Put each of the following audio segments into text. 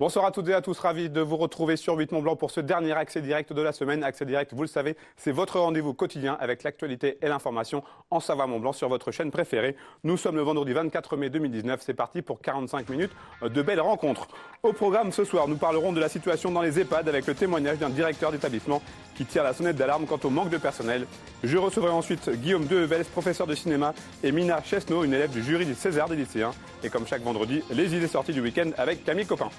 Bonsoir à toutes et à tous, ravi de vous retrouver sur 8 Mont Blanc pour ce dernier accès direct de la semaine. Accès direct, vous le savez, c'est votre rendez-vous quotidien avec l'actualité et l'information en Savoie-Mont-Blanc sur votre chaîne préférée. Nous sommes le vendredi 24 mai 2019, c'est parti pour 45 minutes de belles rencontres. Au programme ce soir, nous parlerons de la situation dans les EHPAD avec le témoignage d'un directeur d'établissement qui tire la sonnette d'alarme quant au manque de personnel. Je recevrai ensuite Guillaume Dehevels, professeur de cinéma, et Mina Chesneau, une élève du jury du César des lycéens. Et comme chaque vendredi, les idées sorties du week-end avec Camille Copin.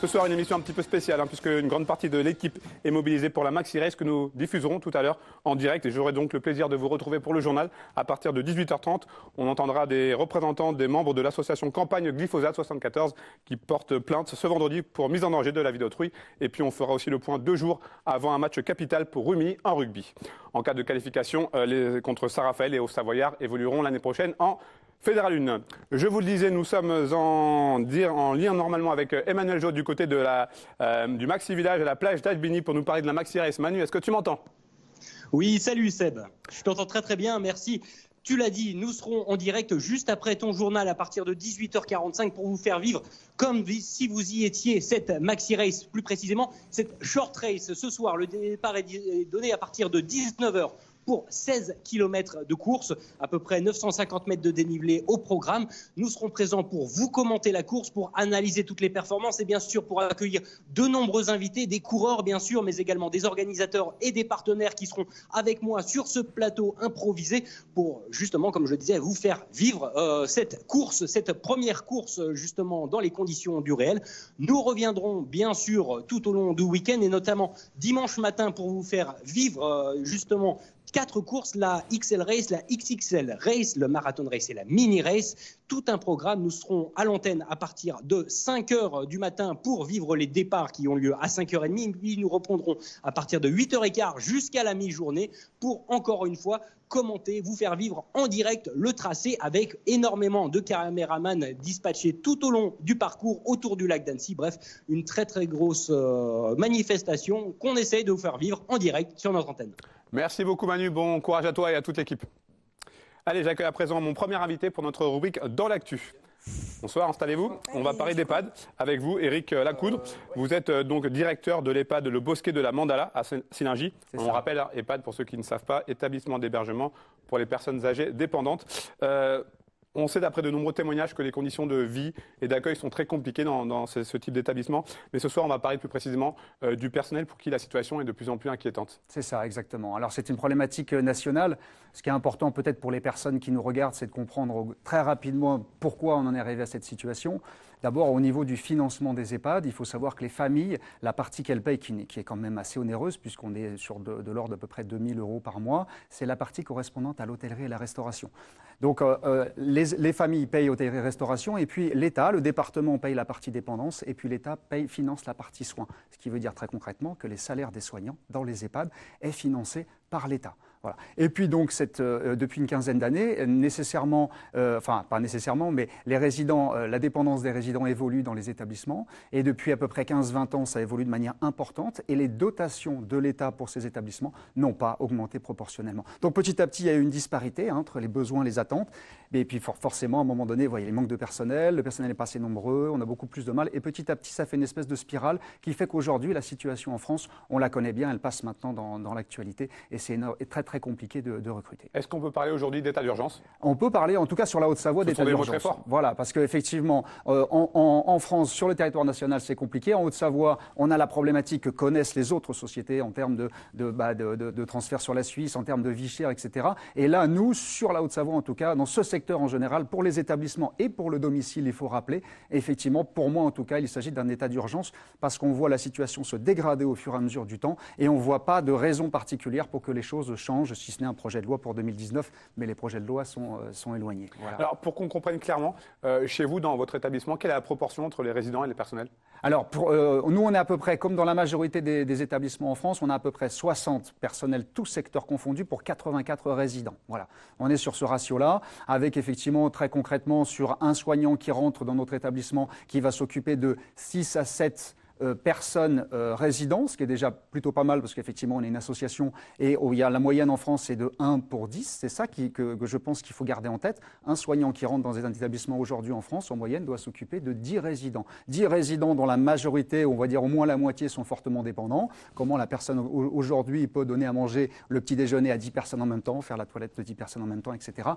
Ce soir, une émission un petit peu spéciale, puisque une grande partie de l'équipe est mobilisée pour la Maxi Race que nous diffuserons tout à l'heure en direct. Et j'aurai donc le plaisir de vous retrouver pour le journal à partir de 18h30. On entendra des représentants des membres de l'association Campagne Glyphosate 74 qui portent plainte ce vendredi pour mise en danger de la vie d'autrui. Et puis on fera aussi le point 2 jours avant un match capital pour Rumilly en rugby. En cas de qualification, contre Saint-Raphaël et au Savoyard évolueront l'année prochaine en Fédéral 1. Je vous le disais, nous sommes en lien normalement avec Emmanuel Jaude du côté de du Maxi Village à la plage d'Albini pour nous parler de la Maxi Race. Manu, est-ce que tu m'entends? Oui, salut Seb. Je t'entends très très bien, merci. Tu l'as dit, nous serons en direct juste après ton journal à partir de 18h45 pour vous faire vivre comme si vous y étiez cette Maxi Race, plus précisément cette Short Race. Ce soir, le départ est donné à partir de 19h. Pour 16 km de course, à peu près 950 mètres de dénivelé au programme. Nous serons présents pour vous commenter la course, pour analyser toutes les performances et bien sûr pour accueillir de nombreux invités, des coureurs bien sûr, mais également des organisateurs et des partenaires qui seront avec moi sur ce plateau improvisé pour justement, comme je le disais, vous faire vivre cette course, cette première course justement dans les conditions du réel. Nous reviendrons bien sûr tout au long du week-end et notamment dimanche matin pour vous faire vivre justement 4 courses, la XL Race, la XXL Race, le Marathon Race et la Mini Race. Tout un programme. Nous serons à l'antenne à partir de 5h du matin pour vivre les départs qui ont lieu à 5h30. Puis nous reprendrons à partir de 8h15 jusqu'à la mi-journée pour encore une fois commenter, vous faire vivre en direct le tracé avec énormément de caméramans dispatchés tout au long du parcours autour du lac d'Annecy. Bref, une très très grosse manifestation qu'on essaye de vous faire vivre en direct sur notre antenne. Merci beaucoup Manu, bon courage à toi et à toute l'équipe. Allez, j'accueille à présent mon premier invité pour notre rubrique Dans l'actu. Bonsoir, installez-vous. On va parler d'EHPAD avec vous, Éric Lacoudre. Vous êtes donc directeur de l'EHPAD Le Bosquet de la Mandala à Sillingy. On rappelle, EHPAD, pour ceux qui ne savent pas, établissement d'hébergement pour les personnes âgées dépendantes. On sait d'après de nombreux témoignages que les conditions de vie et d'accueil sont très compliquées dans ce type d'établissement. Mais ce soir, on va parler plus précisément du personnel pour qui la situation est de plus en plus inquiétante. C'est ça, exactement. Alors c'est une problématique nationale. Ce qui est important peut-être pour les personnes qui nous regardent, c'est de comprendre très rapidement pourquoi on en est arrivé à cette situation. D'abord, au niveau du financement des EHPAD, il faut savoir que les familles, la partie qu'elles payent, qui est quand même assez onéreuse, puisqu'on est sur de l'ordre d'à peu près 2 000 € par mois, c'est la partie correspondante à l'hôtellerie et la restauration. Donc les familles payent hôtellerie et restauration, et puis l'État, le département paye la partie dépendance, et puis l'État finance la partie soins. Ce qui veut dire très concrètement que les salaires des soignants dans les EHPAD est financé par l'État. Voilà. Et puis donc, depuis une quinzaine d'années, nécessairement, enfin pas nécessairement, mais les résidents, la dépendance des résidents évolue dans les établissements. Et depuis à peu près 15-20 ans, ça évolue de manière importante. Et les dotations de l'État pour ces établissements n'ont pas augmenté proportionnellement. Donc petit à petit, il y a eu une disparité entre les besoins et les attentes. Et puis forcément, à un moment donné, vous voyez, il manque de personnel, le personnel n'est pas assez nombreux, on a beaucoup plus de mal. Et petit à petit, ça fait une espèce de spirale qui fait qu'aujourd'hui, la situation en France, on la connaît bien, elle passe maintenant dans l'actualité. Et c'est très compliqué de recruter. Est-ce qu'on peut parler aujourd'hui d'état d'urgence? On peut parler, en tout cas sur la Haute-Savoie, d'état d'urgence. Très fort. Voilà, parce qu'effectivement, en France, sur le territoire national, c'est compliqué. En Haute-Savoie, on a la problématique que connaissent les autres sociétés en termes de transfert sur la Suisse, en termes de vie chère, etc. Et là, nous, sur la Haute-Savoie, en tout cas, dans ce secteur en général, pour les établissements et pour le domicile, il faut rappeler, effectivement, pour moi en tout cas, il s'agit d'un état d'urgence parce qu'on voit la situation se dégrader au fur et à mesure du temps et on ne voit pas de raison particulière pour que les choses changent, si ce n'est un projet de loi pour 2019, mais les projets de loi sont éloignés. Voilà. Alors, pour qu'on comprenne clairement, chez vous, dans votre établissement, quelle est la proportion entre les résidents et les personnels? Alors, nous, on est à peu près, comme dans la majorité des établissements en France, on a à peu près 60 personnels, tous secteurs confondus, pour 84 résidents. Voilà. On est sur ce ratio-là, avec effectivement, très concrètement, sur un soignant qui rentre dans notre établissement, qui va s'occuper de 6 à 7 personnes résidents, ce qui est déjà plutôt pas mal parce qu'effectivement on est une association et il y a la moyenne en France c'est de 1 pour 10. C'est ça que je pense qu'il faut garder en tête. Un soignant qui rentre dans un établissement aujourd'hui en France, en moyenne, doit s'occuper de 10 résidents. 10 résidents dont la majorité, on va dire au moins la moitié, sont fortement dépendants. Comment la personne aujourd'hui peut donner à manger le petit déjeuner à 10 personnes en même temps, faire la toilette de 10 personnes en même temps, etc.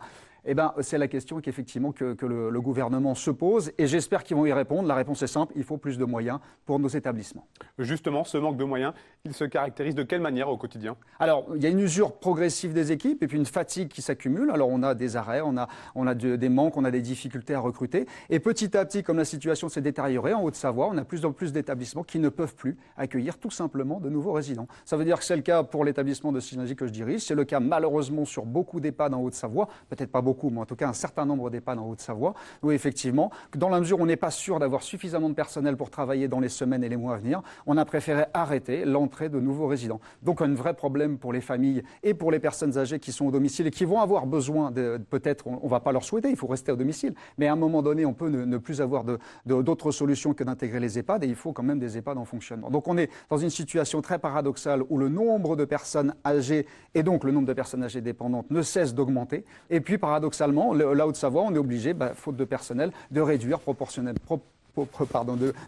Eh bien, c'est la question qu'effectivement que le gouvernement se pose et j'espère qu'ils vont y répondre. La réponse est simple, il faut plus de moyens pour nos établissements. Justement, ce manque de moyens, il se caractérise de quelle manière au quotidien? Alors, il y a une usure progressive des équipes et puis une fatigue qui s'accumule. Alors, on a des arrêts, on a des manques, on a des difficultés à recruter. Et petit à petit, comme la situation s'est détériorée en Haute-Savoie, on a plus en plus d'établissements qui ne peuvent plus accueillir tout simplement de nouveaux résidents. Ça veut dire que c'est le cas pour l'établissement de Synergie que je dirige. C'est le cas malheureusement sur beaucoup d'EHPAD en Haute-Savoie. Peut-être pas beaucoup, mais en tout cas un certain nombre d'EHPAD en Haute-Savoie. Où effectivement, dans la mesure où on n'est pas sûr d'avoir suffisamment de personnel pour travailler dans les semaines et les mois à venir, on a préféré arrêter l'entrée de nouveaux résidents. Donc un vrai problème pour les familles et pour les personnes âgées qui sont au domicile et qui vont avoir besoin de, peut-être, on ne va pas leur souhaiter, il faut rester au domicile, mais à un moment donné, on peut ne plus avoir d'autres solutions que d'intégrer les EHPAD et il faut quand même des EHPAD en fonctionnement. Donc on est dans une situation très paradoxale où le nombre de personnes âgées et donc le nombre de personnes âgées dépendantes ne cesse d'augmenter. Et puis paradoxalement, la Haute-Savoie, on est obligé, faute de personnel, de réduire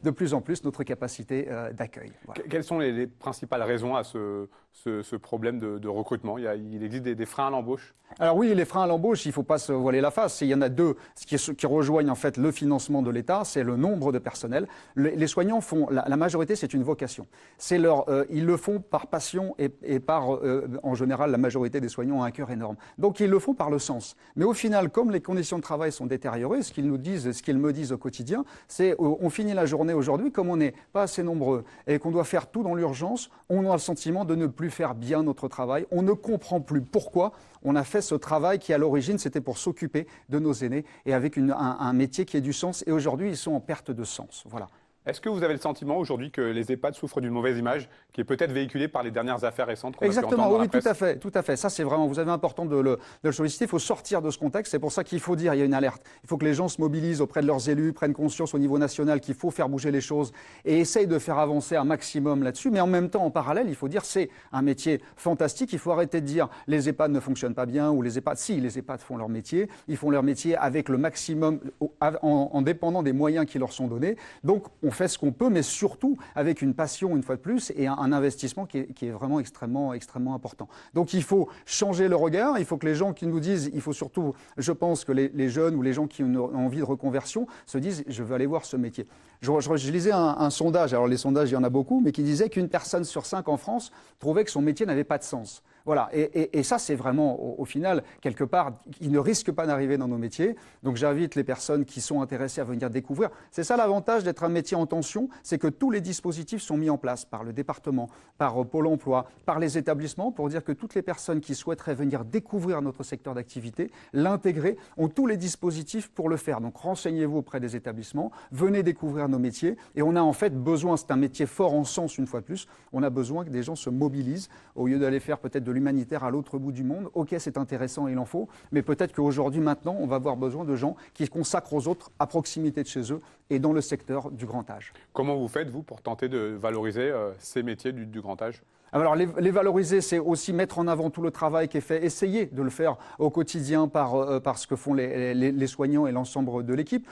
de plus en plus notre capacité d'accueil. Voilà. Quelles sont les principales raisons à ce problème de recrutement? Il existe des freins à l'embauche? Alors oui, les freins à l'embauche, il ne faut pas se voiler la face. Il y en a deux qui rejoignent en fait le financement de l'État, c'est le nombre de personnel. Les soignants font, la majorité, c'est une vocation. Ils le font par passion et par, en général, la majorité des soignants ont un cœur énorme. Donc ils le font par le sens. Mais au final, comme les conditions de travail sont détériorées, ce qu'ils me disent au quotidien, c'est on finit la journée aujourd'hui, comme on n'est pas assez nombreux et qu'on doit faire tout dans l'urgence, on a le sentiment de ne plus faire bien notre travail. On ne comprend plus pourquoi on a fait ce travail qui, à l'origine, c'était pour s'occuper de nos aînés et avec un métier qui ait du sens. Et aujourd'hui, ils sont en perte de sens. Voilà. Est-ce que vous avez le sentiment aujourd'hui que les EHPAD souffrent d'une mauvaise image qui est peut-être véhiculée par les dernières affaires récentes? Exactement, oui, tout à fait, tout à fait. Ça, c'est vraiment, vous avez important de le solliciter. Il faut sortir de ce contexte. C'est pour ça qu'il faut dire, il y a une alerte. Il faut que les gens se mobilisent auprès de leurs élus, prennent conscience au niveau national qu'il faut faire bouger les choses et essayent de faire avancer un maximum là-dessus. Mais en même temps, en parallèle, il faut dire, c'est un métier fantastique. Il faut arrêter de dire, les EHPAD ne fonctionnent pas bien ou les EHPAD, si, les EHPAD font leur métier. Ils font leur métier avec le maximum, en dépendant des moyens qui leur sont donnés. Donc, on fait ce qu'on peut, mais surtout avec une passion, une fois de plus, et un investissement qui est vraiment extrêmement important. Donc il faut changer le regard, il faut que les gens qui nous disent, il faut surtout, je pense que les jeunes ou les gens qui ont envie de reconversion se disent, je veux aller voir ce métier. Je lisais un sondage, alors les sondages, il y en a beaucoup, mais qui disait qu'une personne sur 5 en France trouvait que son métier n'avait pas de sens. Voilà, et ça c'est vraiment, au final, quelque part, il ne risque pas d'arriver dans nos métiers. Donc j'invite les personnes qui sont intéressées à venir découvrir. C'est ça l'avantage d'être un métier en tension, c'est que tous les dispositifs sont mis en place par le département, par Pôle emploi, par les établissements, pour dire que toutes les personnes qui souhaiteraient venir découvrir notre secteur d'activité, l'intégrer, ont tous les dispositifs pour le faire. Donc renseignez-vous auprès des établissements, venez découvrir nos métiers. Et on a en fait besoin, c'est un métier fort en sens une fois de plus, on a besoin que des gens se mobilisent au lieu d'aller faire peut-être de l'humanitaire à l'autre bout du monde. Ok, c'est intéressant, il en faut, mais peut-être qu'aujourd'hui, maintenant, on va avoir besoin de gens qui consacrent aux autres à proximité de chez eux et dans le secteur du grand âge. Comment vous faites, vous, pour tenter de valoriser ces métiers du grand âge? Alors les valoriser, c'est aussi mettre en avant tout le travail qui est fait, essayer de le faire au quotidien par ce que font les soignants et l'ensemble de l'équipe.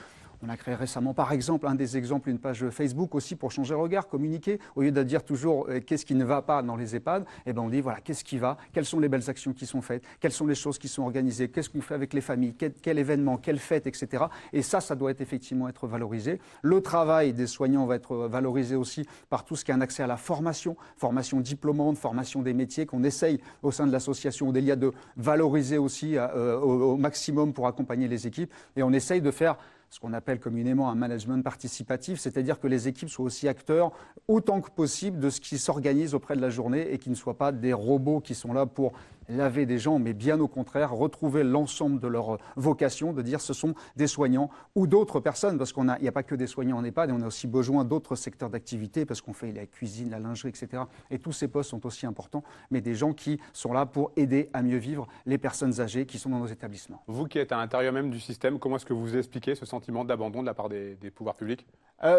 On a créé récemment, par exemple, une page Facebook aussi pour changer le regard, communiquer. Au lieu de dire toujours qu'est-ce qui ne va pas dans les EHPAD, eh ben on dit voilà, qu'est-ce qui va, quelles sont les belles actions qui sont faites, quelles sont les choses qui sont organisées, qu'est-ce qu'on fait avec les familles, quel événement, quelle fête, etc. Et ça doit effectivement être valorisé. Le travail des soignants va être valorisé aussi par tout ce qui est un accès à la formation diplômante, formation des métiers qu'on essaye au sein de l'association Odélia de valoriser aussi au maximum pour accompagner les équipes. Et on essaye de faire ce qu'on appelle communément un management participatif, c'est-à-dire que les équipes soient aussi acteurs autant que possible de ce qui s'organise auprès de la journée et qu'ils ne soient pas des robots qui sont là pour laver des gens, mais bien au contraire, retrouver l'ensemble de leur vocation, de dire ce sont des soignants ou d'autres personnes, parce qu'il n'y a pas que des soignants en EHPAD, et on a aussi besoin d'autres secteurs d'activité, parce qu'on fait la cuisine, la lingerie, etc. Et tous ces postes sont aussi importants, mais des gens qui sont là pour aider à mieux vivre les personnes âgées qui sont dans nos établissements. Vous qui êtes à l'intérieur même du système, comment est-ce que vous expliquez ce sentiment d'abandon de la part des pouvoirs publics?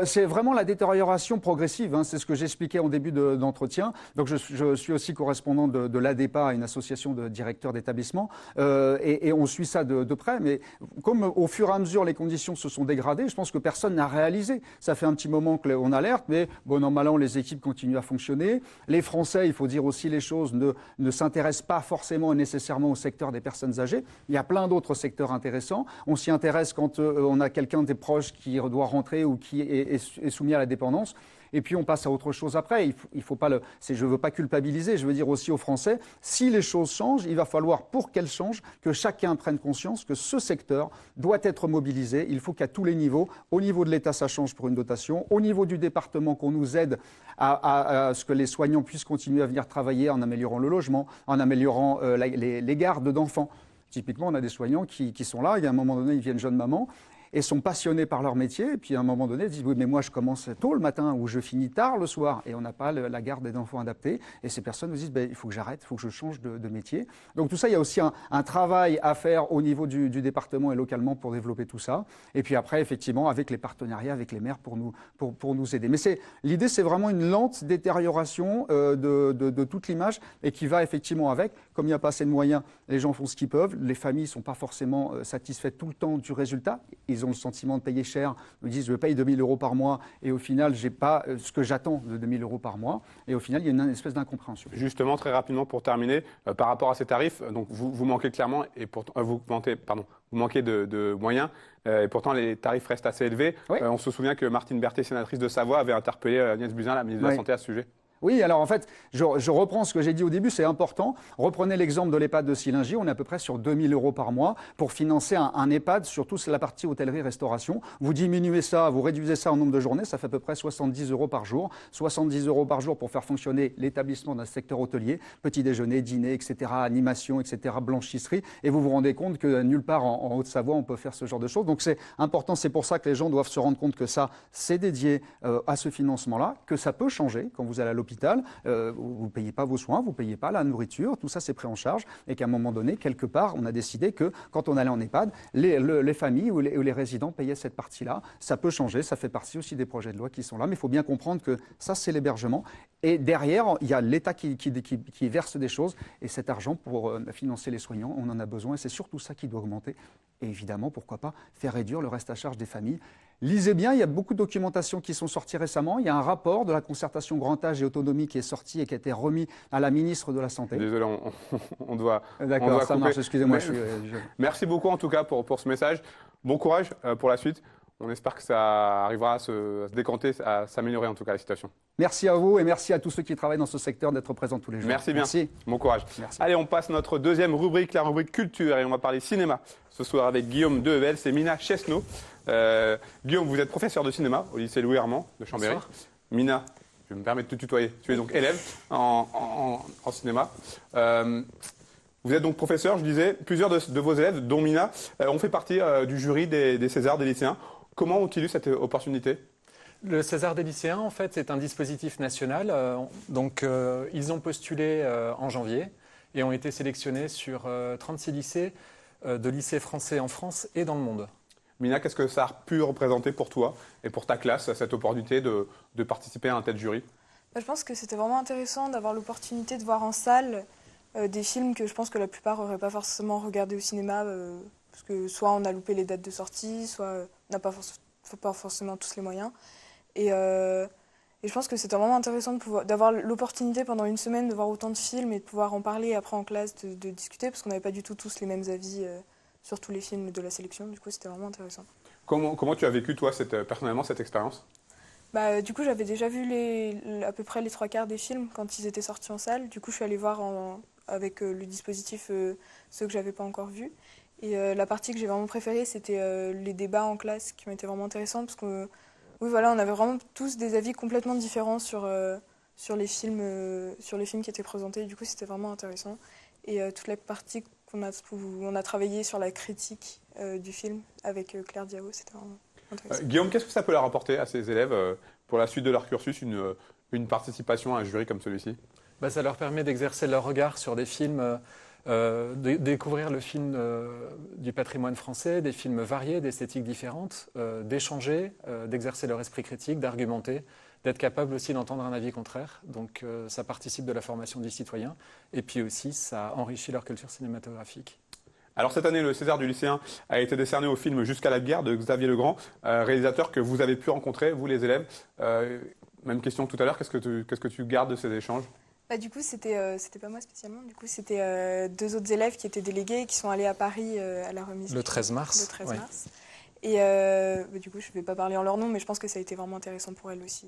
C'est vraiment la détérioration progressive, hein, c'est ce que j'expliquais en début d'entretien. Donc je suis aussi correspondant de l'ADEPA, une association de directeurs d'établissements, et on suit ça de près. Mais comme au fur et à mesure les conditions se sont dégradées, je pense que personne n'a réalisé. Ça fait un petit moment qu'on alerte, mais bon an mal an, les équipes continuent à fonctionner. Les Français, il faut dire aussi les choses, ne s'intéressent pas forcément et nécessairement au secteur des personnes âgées. Il y a plein d'autres secteurs intéressants. On s'y intéresse quand on a quelqu'un des proches qui doit rentrer ou qui est soumis à la dépendance. Et puis on passe à autre chose après. Il faut pas je ne veux pas culpabiliser, je veux dire aussi aux Français, si les choses changent, il va falloir, pour qu'elles changent, que chacun prenne conscience que ce secteur doit être mobilisé. Il faut qu'à tous les niveaux, au niveau de l'État, ça change pour une dotation, au niveau du département, qu'on nous aide à ce que les soignants puissent continuer à venir travailler en améliorant le logement, en améliorant les gardes d'enfants. Typiquement, on a des soignants qui sont là, et à un moment donné, ils viennent jeunes mamans, et sont passionnés par leur métier. Et puis à un moment donné, ils disent oui, mais moi je commence tôt le matin ou je finis tard le soir et on n'a pas la garde des enfants adaptée. Et ces personnes nous disent il faut que j'arrête, il faut que je change de métier. Donc tout ça, il y a aussi un travail à faire au niveau du département et localement pour développer tout ça. Et puis après, effectivement, avec les partenariats avec les maires pour nous aider. Mais l'idée, c'est vraiment une lente détérioration de toute l'image et qui va effectivement avec. Comme il n'y a pas assez de moyens, les gens font ce qu'ils peuvent. Les familles ne sont pas forcément satisfaites tout le temps du résultat. Ils ont le sentiment de payer cher. Ils disent, je paye 2 000 € par mois et au final, je n'ai pas ce que j'attends de 2 000 € par mois. Et au final, il y a une espèce d'incompréhension. Justement, très rapidement pour terminer, par rapport à ces tarifs, donc vous manquez clairement, et pourtant, vous manquez de moyens, et pourtant les tarifs restent assez élevés. Oui. On se souvient que Martine Berthet, sénatrice de Savoie, avait interpellé Agnès Buzyn, la ministre de la Santé, à ce sujet. Oui, alors en fait, je reprends ce que j'ai dit au début, c'est important. Reprenez l'exemple de l'EHPAD de Sillingy, on est à peu près sur 2 000 € par mois pour financer un EHPAD, surtout la partie hôtellerie-restauration. Vous diminuez ça, vous réduisez ça en nombre de journées, ça fait à peu près 70 € par jour. 70 € par jour pour faire fonctionner l'établissement d'un secteur hôtelier, petit déjeuner, dîner, etc., animation, etc., blanchisserie. Et vous vous rendez compte que nulle part en Haute-Savoie, on peut faire ce genre de choses. Donc c'est important, c'est pour ça que les gens doivent se rendre compte que ça, c'est dédié à ce financement-là, que ça peut changer quand vous allez à l'hôpital. Vous ne payez pas vos soins, vous ne payez pas la nourriture, tout ça c'est pris en charge et qu'à un moment donné, quelque part, on a décidé que quand on allait en EHPAD, les familles ou les résidents payaient cette partie-là. Ça peut changer, ça fait partie aussi des projets de loi qui sont là, mais il faut bien comprendre que ça c'est l'hébergement et derrière, il y a l'État qui verse des choses et cet argent pour financer les soignants, on en a besoin et c'est surtout ça qui doit augmenter et évidemment, pourquoi pas, faire réduire le reste à charge des familles. Lisez bien, il y a beaucoup de documentations qui sont sorties récemment. Il y a un rapport de la concertation Grand Âge et Autonomie qui est sorti et qui a été remis à la ministre de la Santé. Désolé, on doit D'accord, ça marche, excusez-moi. Merci beaucoup en tout cas pour ce message. Bon courage pour la suite. On espère que ça arrivera à se décanter, à s'améliorer en tout cas la situation. Merci à vous et merci à tous ceux qui travaillent dans ce secteur d'être présents tous les jours. Merci bien. Merci. Bon courage. Merci. Allez, on passe à notre deuxième rubrique, la rubrique culture, et on va parler cinéma. Ce soir avec Guillaume Dehevel, c'est Mina Chesneau. Guillaume, vous êtes professeur de cinéma au lycée Louis Armand de Chambéry. Bonsoir. Mina, je me permets de te tutoyer. Tu es donc élève en cinéma. Vous êtes donc professeur, je disais. Plusieurs de vos élèves, dont Mina, ont fait partie du jury des Césars des lycéens. Comment ont-ils eu cette opportunité ? Le César des lycéens, en fait, c'est un dispositif national. Ils ont postulé en janvier et ont été sélectionnés sur 36 lycées de lycées français en France et dans le monde. Mina, qu'est-ce que ça a pu représenter pour toi et pour ta classe, cette opportunité de participer à un tel jury ? Je pense que c'était vraiment intéressant d'avoir l'opportunité de voir en salle des films que je pense que la plupart n'auraient pas forcément regardé au cinéma. Parce que soit on a loupé les dates de sortie, soit on n'a pas forcément tous les moyens. Et je pense que c'était vraiment intéressant d'avoir l'opportunité pendant une semaine de voir autant de films et de pouvoir en parler après en classe, de discuter, parce qu'on n'avait pas du tout tous les mêmes avis sur tous les films de la sélection. Du coup, c'était vraiment intéressant. Comment tu as vécu, toi, personnellement, cette expérience ? Du coup, j'avais déjà vu à peu près les 3/4 des films quand ils étaient sortis en salle. Du coup, je suis allée voir avec le dispositif ceux que je n'avais pas encore vus. Et la partie que j'ai vraiment préférée, c'était les débats en classe qui ont été vraiment intéressants parce que oui, voilà, on avait vraiment tous des avis complètement différents sur les films qui étaient présentés. Du coup, c'était vraiment intéressant. Et toute la partie où on a travaillé sur la critique du film avec Claire Diao, c'était vraiment intéressant. Guillaume, qu'est-ce que ça peut leur apporter à ces élèves pour la suite de leur cursus, une participation à un jury comme celui-ci ? Ça leur permet d'exercer leur regard sur des films Découvrir le film du patrimoine français, des films variés, d'esthétiques différentes, d'échanger, d'exercer leur esprit critique, d'argumenter, d'être capable aussi d'entendre un avis contraire. Donc ça participe de la formation des citoyens et puis aussi ça enrichit leur culture cinématographique. Alors cette année, le César du lycéen a été décerné au film Jusqu'à la guerre de Xavier Legrand, réalisateur que vous avez pu rencontrer, vous les élèves. Même question que tout à l'heure, qu'est-ce que tu gardes de ces échanges? Bah, du coup, c'était pas moi spécialement. Du coup, c'était deux autres élèves qui étaient délégués et qui sont allés à Paris à la remise. Le 13 mars. Le 13 ouais. mars. Et bah, du coup, je ne vais pas parler en leur nom, mais je pense que ça a été vraiment intéressant pour elles aussi.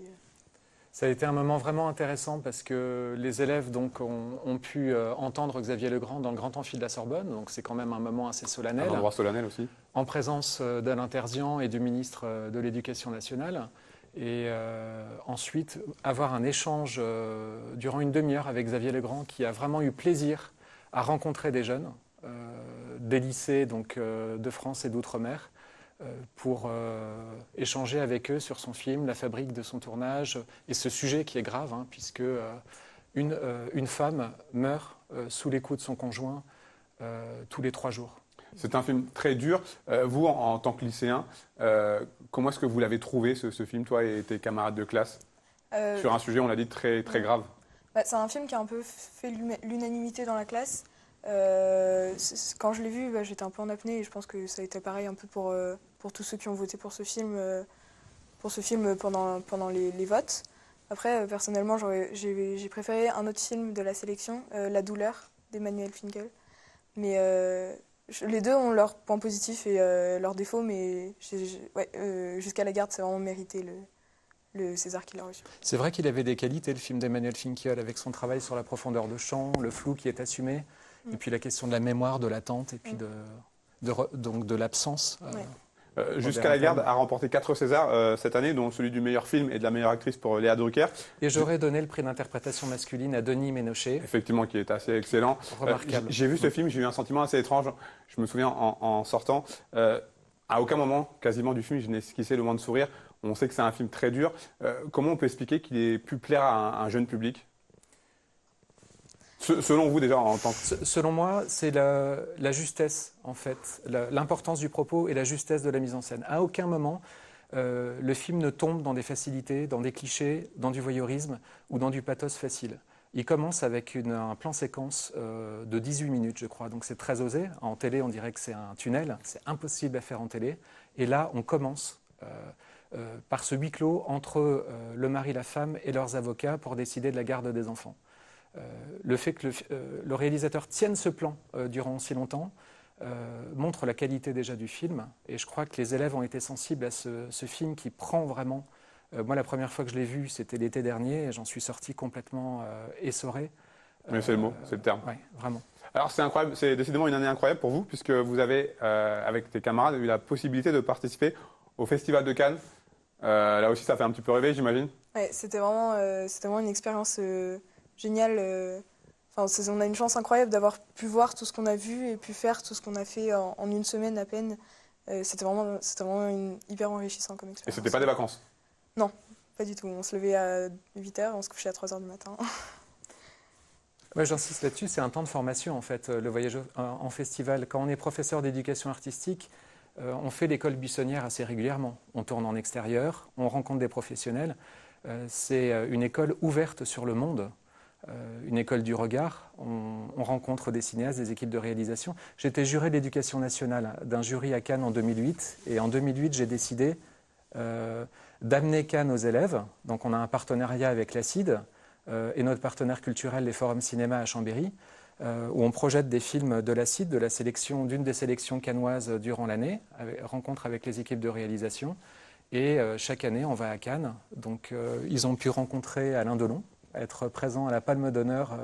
Ça a été un moment vraiment intéressant parce que les élèves donc, ont pu entendre Xavier Legrand dans le Grand Amphi de la Sorbonne. Donc c'est quand même un moment assez solennel. Un endroit solennel aussi. En présence d'Alain Terzian et du ministre de l'Éducation nationale. Et ensuite, avoir un échange durant une demi-heure avec Xavier Legrand qui a vraiment eu plaisir à rencontrer des jeunes des lycées donc, de France et d'outre-mer pour échanger avec eux sur son film, la fabrique de son tournage et ce sujet qui est grave, hein, puisque une femme meurt sous les coups de son conjoint tous les 3 jours. C'est un film très dur. Vous, en tant que lycéen, comment est-ce que vous l'avez trouvé, ce film, toi et tes camarades de classe, sur un sujet, on l'a dit, très, très grave? Bah, c'est un film qui a un peu fait l'unanimité dans la classe. Quand je l'ai vu, bah, j'étais un peu en apnée et je pense que ça a été pareil un peu pour tous ceux qui ont voté pour ce film pendant les votes. Après, personnellement, j'ai préféré un autre film de la sélection, La douleur, d'Emmanuel Finkiel. Mais les deux ont leurs points positifs et leurs défauts, mais Jusqu'à la garde, c'est vraiment mérité le César qu'il a reçu. C'est vrai qu'il avait des qualités, le film d'Emmanuel Finkiel, avec son travail sur la profondeur de champ, le flou qui est assumé, et puis la question de la mémoire, de l'attente, et puis donc de l'absence. Jusqu'à la garde a remporté 4 Césars cette année, dont celui du meilleur film et de la meilleure actrice pour Léa Drucker. Et j'aurais donné le prix d'interprétation masculine à Denis Ménochet. Effectivement, qui est assez excellent. Remarquable. J'ai vu ce film, j'ai eu un sentiment assez étrange. Je me souviens en sortant, à aucun moment, quasiment du film, je n'ai esquissé le moins de sourire. On sait que c'est un film très dur. Comment on peut expliquer qu'il ait pu plaire à un jeune public? Selon vous, déjà, en tant que... Selon moi, c'est la justesse, en fait, l'importance du propos et la justesse de la mise en scène. À aucun moment, le film ne tombe dans des facilités, dans des clichés, dans du voyeurisme ou dans du pathos facile. Il commence avec un plan séquence de 18 minutes, je crois, donc c'est très osé. En télé, on dirait que c'est un tunnel, c'est impossible à faire en télé. Et là, on commence par ce huis clos entre le mari et la femme et leurs avocats pour décider de la garde des enfants. Le fait que le réalisateur tienne ce plan durant si longtemps montre la qualité déjà du film. Et je crois que les élèves ont été sensibles à ce film qui prend vraiment... moi, la première fois que je l'ai vu, c'était l'été dernier, et j'en suis sorti complètement essoré. Mais c'est le mot, c'est le terme. Oui, vraiment. Alors c'est incroyable, c'est décidément une année incroyable pour vous, puisque vous avez, avec tes camarades, eu la possibilité de participer au Festival de Cannes. Là aussi, ça fait un petit peu rêver, j'imagine. Ouais, c'était vraiment une expérience... génial. On a une chance incroyable d'avoir pu voir tout ce qu'on a vu et pu faire tout ce qu'on a fait en une semaine à peine. C'était vraiment hyper enrichissant comme expérience. Et c'était pas des vacances? Non, pas du tout. On se levait à 8h, on se couchait à 3h du matin. Ouais, j'insiste là-dessus, c'est un temps de formation en fait, le voyage en festival. Quand on est professeur d'éducation artistique, on fait l'école buissonnière assez régulièrement. On tourne en extérieur, on rencontre des professionnels. C'est une école ouverte sur le monde. Une école du regard, on rencontre des cinéastes, des équipes de réalisation. J'étais juré de l'éducation nationale d'un jury à Cannes en 2008, et en 2008 j'ai décidé d'amener Cannes aux élèves. Donc on a un partenariat avec l'ACID et notre partenaire culturel, les Forums Cinéma à Chambéry, où on projette des films de l'ACID, d'une des sélections cannoises durant l'année, rencontre avec les équipes de réalisation. Et chaque année, on va à Cannes. Donc ils ont pu rencontrer Alain Delon, être présent à la Palme d'honneur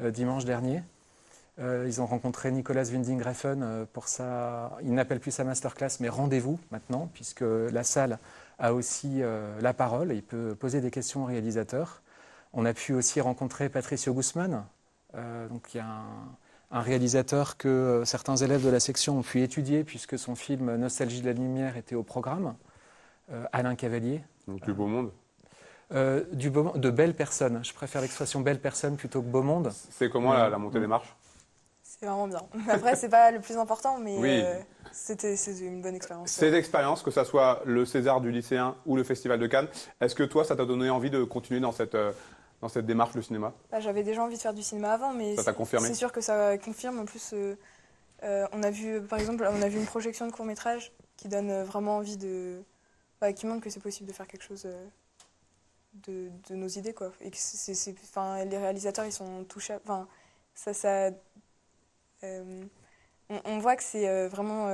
dimanche dernier. Ils ont rencontré Nicolas Winding Refn pour il n'appelle plus sa masterclass, mais rendez-vous maintenant, puisque la salle a aussi la parole, il peut poser des questions au réalisateur. On a pu aussi rencontrer Patricio Guzman, donc il y a un réalisateur que certains élèves de la section ont pu étudier, puisque son film Nostalgie de la lumière était au programme. Alain Cavalier. Donc, du beau monde. De belles personnes. Je préfère l'expression belle personne plutôt que beau monde. C'est comment la montée des marches? C'était vraiment bien. Après, c'est pas le plus important, mais Oui. c'était une bonne expérience. Ces expériences, que ce soit le César du lycéen ou le Festival de Cannes, est-ce que toi, ça t'a donné envie de continuer dans cette démarche du cinéma? Bah, j'avais déjà envie de faire du cinéma avant, mais Ça t'a confirmé? c'est sûr que ça confirme. En plus, on a vu, par exemple, on a vu une projection de court-métrage qui donne vraiment envie qui montre que c'est possible de faire quelque chose de nos idées, quoi. Et que les réalisateurs, ils sont touchables. Enfin, on voit que c'est vraiment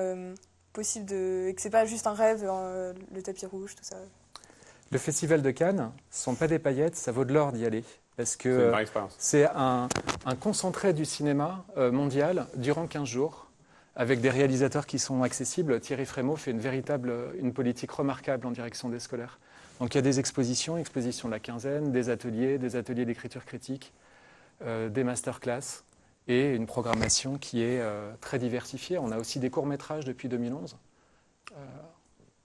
possible et que c'est pas juste un rêve, le tapis rouge, tout ça. Le Festival de Cannes, ce ne sont pas des paillettes, ça vaut de l'or d'y aller. Parce C'est une que vraie expérience. c'est un concentré du cinéma mondial durant 15 jours, avec des réalisateurs qui sont accessibles. Thierry Frémaux fait une politique remarquable en direction des scolaires. Donc il y a des expositions de la quinzaine, des ateliers d'écriture critique, des masterclass et une programmation qui est très diversifiée. On a aussi des courts-métrages depuis 2011.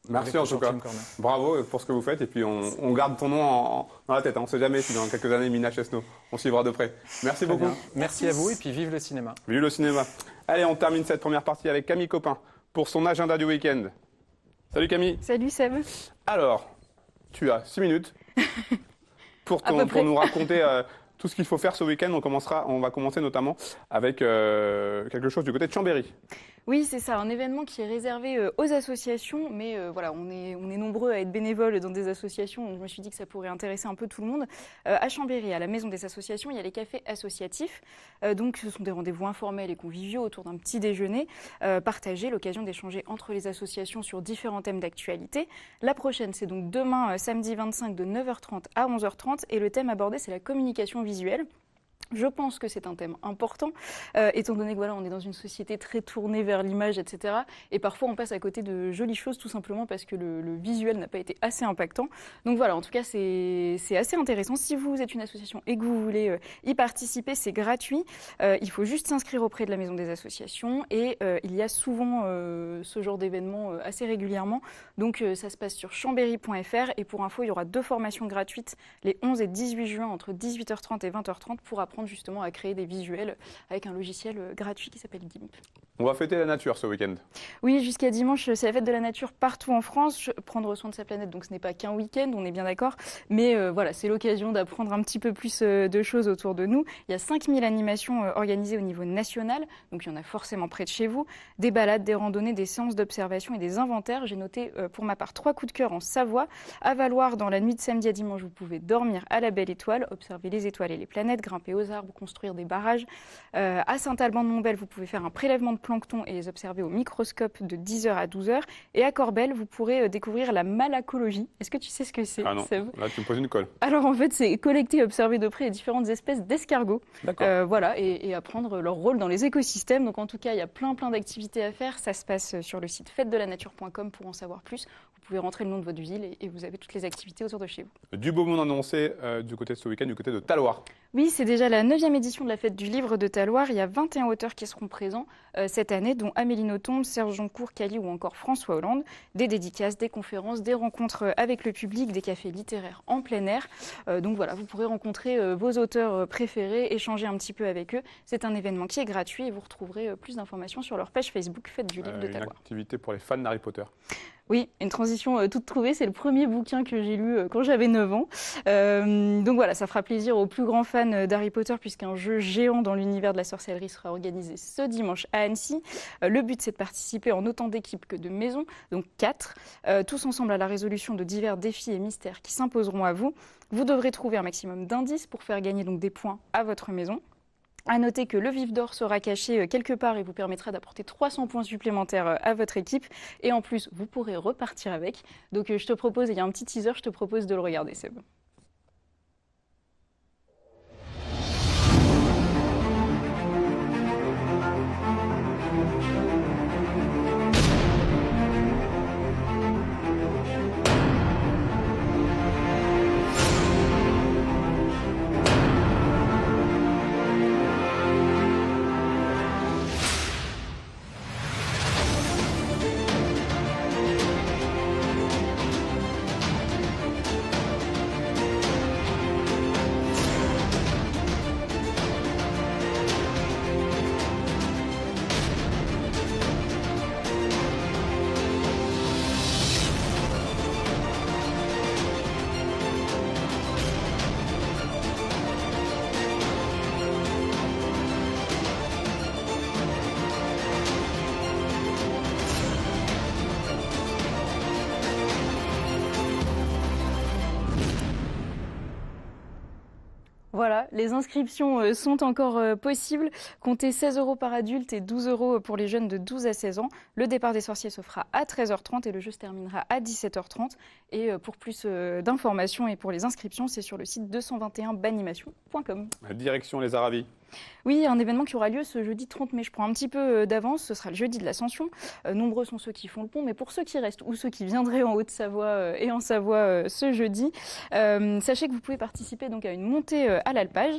Merci en tout cas. Bravo pour ce que vous faites. Et puis on garde ton nom dans la tête. On ne sait jamais si dans quelques années, Mina Chesneau, on suivra de près. Merci Très beaucoup. bien. Merci à vous et puis vive le cinéma. Vive le cinéma. Allez, on termine cette première partie avec Camille Copin pour son agenda du week-end. Salut Camille. Salut Seb. Alors, tu as 6 minutes pour À peu près. nous raconter tout ce qu'il faut faire ce week-end. On va commencer notamment avec quelque chose du côté de Chambéry. Oui, c'est ça, un événement qui est réservé aux associations, mais voilà, on est nombreux à être bénévoles dans des associations, donc je me suis dit que ça pourrait intéresser un peu tout le monde. À Chambéry, à la Maison des Associations, il y a les cafés associatifs, donc ce sont des rendez-vous informels et conviviaux autour d'un petit déjeuner partagé, l'occasion d'échanger entre les associations sur différents thèmes d'actualité. La prochaine, c'est donc demain, samedi 25, de 9h30 à 11h30, et le thème abordé, c'est la communication visuelle. Je pense que c'est un thème important, étant donné que voilà, on est dans une société très tournée vers l'image, etc. Et parfois, on passe à côté de jolies choses tout simplement parce que le visuel n'a pas été assez impactant. Donc voilà, en tout cas, c'est assez intéressant. Si vous êtes une association et que vous voulez y participer, c'est gratuit. Il faut juste s'inscrire auprès de la Maison des Associations et il y a souvent ce genre d'événements assez régulièrement. Donc ça se passe sur chambéry.fr et pour info, il y aura 2 formations gratuites les 11 et 18 juin entre 18h30 et 20h30 pour apprendre justement à créer des visuels avec un logiciel gratuit qui s'appelle GIMP. On va fêter la nature ce week-end. Oui, jusqu'à dimanche, c'est la fête de la nature partout en France. Prendre soin de sa planète, donc ce n'est pas qu'un week-end, on est bien d'accord. Mais voilà, c'est l'occasion d'apprendre un petit peu plus de choses autour de nous. Il y a 5000 animations organisées au niveau national, donc il y en a forcément près de chez vous. Des balades, des randonnées, des séances d'observation et des inventaires. J'ai noté pour ma part 3 coups de cœur en Savoie. À Valoir, dans la nuit de samedi à dimanche, vous pouvez dormir à la belle étoile, observer les étoiles et les planètes, grimper aux arbres, construire des barrages. À Saint-Alban-de-Montbel, vous pouvez faire un prélèvement de plancton et les observer au microscope de 10h à 12h. Et à Corbel, vous pourrez découvrir la malacologie. Est-ce que tu sais ce que c'est, Ah non, Seb ? là tu me poses une colle. Alors en fait, c'est collecter et observer de près les différentes espèces d'escargots. D'accord. Voilà, et apprendre leur rôle dans les écosystèmes. Donc en tout cas, il y a plein d'activités à faire. Ça se passe sur le site fêtedelanature.com pour en savoir plus. Vous pouvez rentrer le nom de votre ville et vous avez toutes les activités autour de chez vous. Du beau monde annoncé du côté de ce week-end, du côté de Talloires. Oui, c'est déjà la 9e édition de la fête du livre de Talloires. Il y a 21 auteurs qui seront présents cette année, dont Amélie Nothomb, Serge Joncourt, Cali ou encore François Hollande. Des dédicaces, des conférences, des rencontres avec le public, des cafés littéraires en plein air. Donc voilà, vous pourrez rencontrer vos auteurs préférés, échanger un petit peu avec eux. C'est un événement qui est gratuit et vous retrouverez plus d'informations sur leur page Facebook Fête du livre de Une Talloires. activité pour les fans d'Harry Potter. Oui, une transition toute trouvée. C'est le premier bouquin que j'ai lu quand j'avais 9 ans. Donc voilà, ça fera plaisir aux plus grands fans d'Harry Potter puisqu'un jeu géant dans l'univers de la sorcellerie sera organisé ce dimanche à Annecy. Le but, c'est de participer en autant d'équipes que de maisons, donc 4, tous ensemble à la résolution de divers défis et mystères qui s'imposeront à vous. Vous devrez trouver un maximum d'indices pour faire gagner donc des points à votre maison. À noter que le vif d'or sera caché quelque part et vous permettra d'apporter 300 points supplémentaires à votre équipe. Et en plus, vous pourrez repartir avec. Donc je te propose, il y a un petit teaser, je te propose de le regarder, Seb. Voilà, les inscriptions sont encore possibles. Comptez 16 € par adulte et 12 € pour les jeunes de 12 à 16 ans. Le départ des sorciers se fera à 13h30 et le jeu se terminera à 17h30. Et pour plus d'informations et pour les inscriptions, c'est sur le site 221banimation.com. Direction les Aravis. Oui, un événement qui aura lieu ce jeudi 30 mai. Je prends un petit peu d'avance, ce sera le jeudi de l'Ascension. Nombreux sont ceux qui font le pont, mais pour ceux qui restent ou ceux qui viendraient en Haute-Savoie et en Savoie ce jeudi, sachez que vous pouvez participer donc à une montée à l'alpage.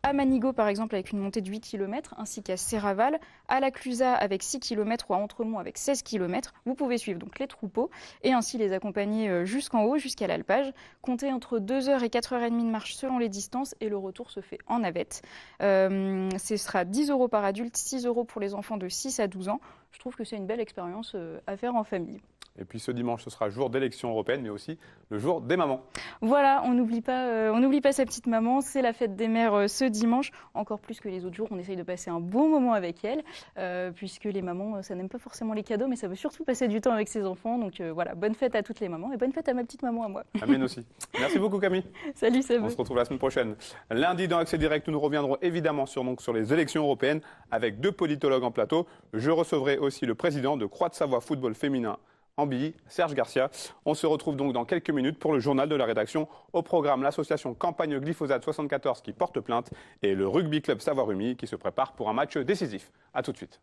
À Manigot, par exemple, avec une montée de 8 km, ainsi qu'à Serraval, à la Clusaz avec 6 km ou à Entremont avec 16 km. Vous pouvez suivre donc les troupeaux et ainsi les accompagner jusqu'en haut, jusqu'à l'alpage. Comptez entre 2h et 4h30 de marche selon les distances et le retour se fait en navette. Ce sera 10 € par adulte, 6 € pour les enfants de 6 à 12 ans. Je trouve que c'est une belle expérience à faire en famille. Et puis ce dimanche, ce sera jour d'élection européenne, mais aussi le jour des mamans. Voilà, on n'oublie pas sa petite maman. C'est la fête des mères ce dimanche. Encore plus que les autres jours, on essaye de passer un bon moment avec elles, puisque les mamans, ça n'aime pas forcément les cadeaux, mais ça veut surtout passer du temps avec ses enfants. Donc voilà, bonne fête à toutes les mamans et bonne fête à ma petite maman à moi. Amen aussi. Merci beaucoup Camille. Salut Seb. On se retrouve la semaine prochaine. Lundi dans Accès Direct, nous reviendrons évidemment sur les élections européennes avec 2 politologues en plateau. Je recevrai aussi le président de Croix de Savoie Football Féminin en Billy, Serge Garcia. On se retrouve donc dans quelques minutes pour le journal de la rédaction. Au programme, l'association Campagne Glyphosate 74 qui porte plainte et le Rugby Club Savoie-Rumi qui se prépare pour un match décisif. A tout de suite.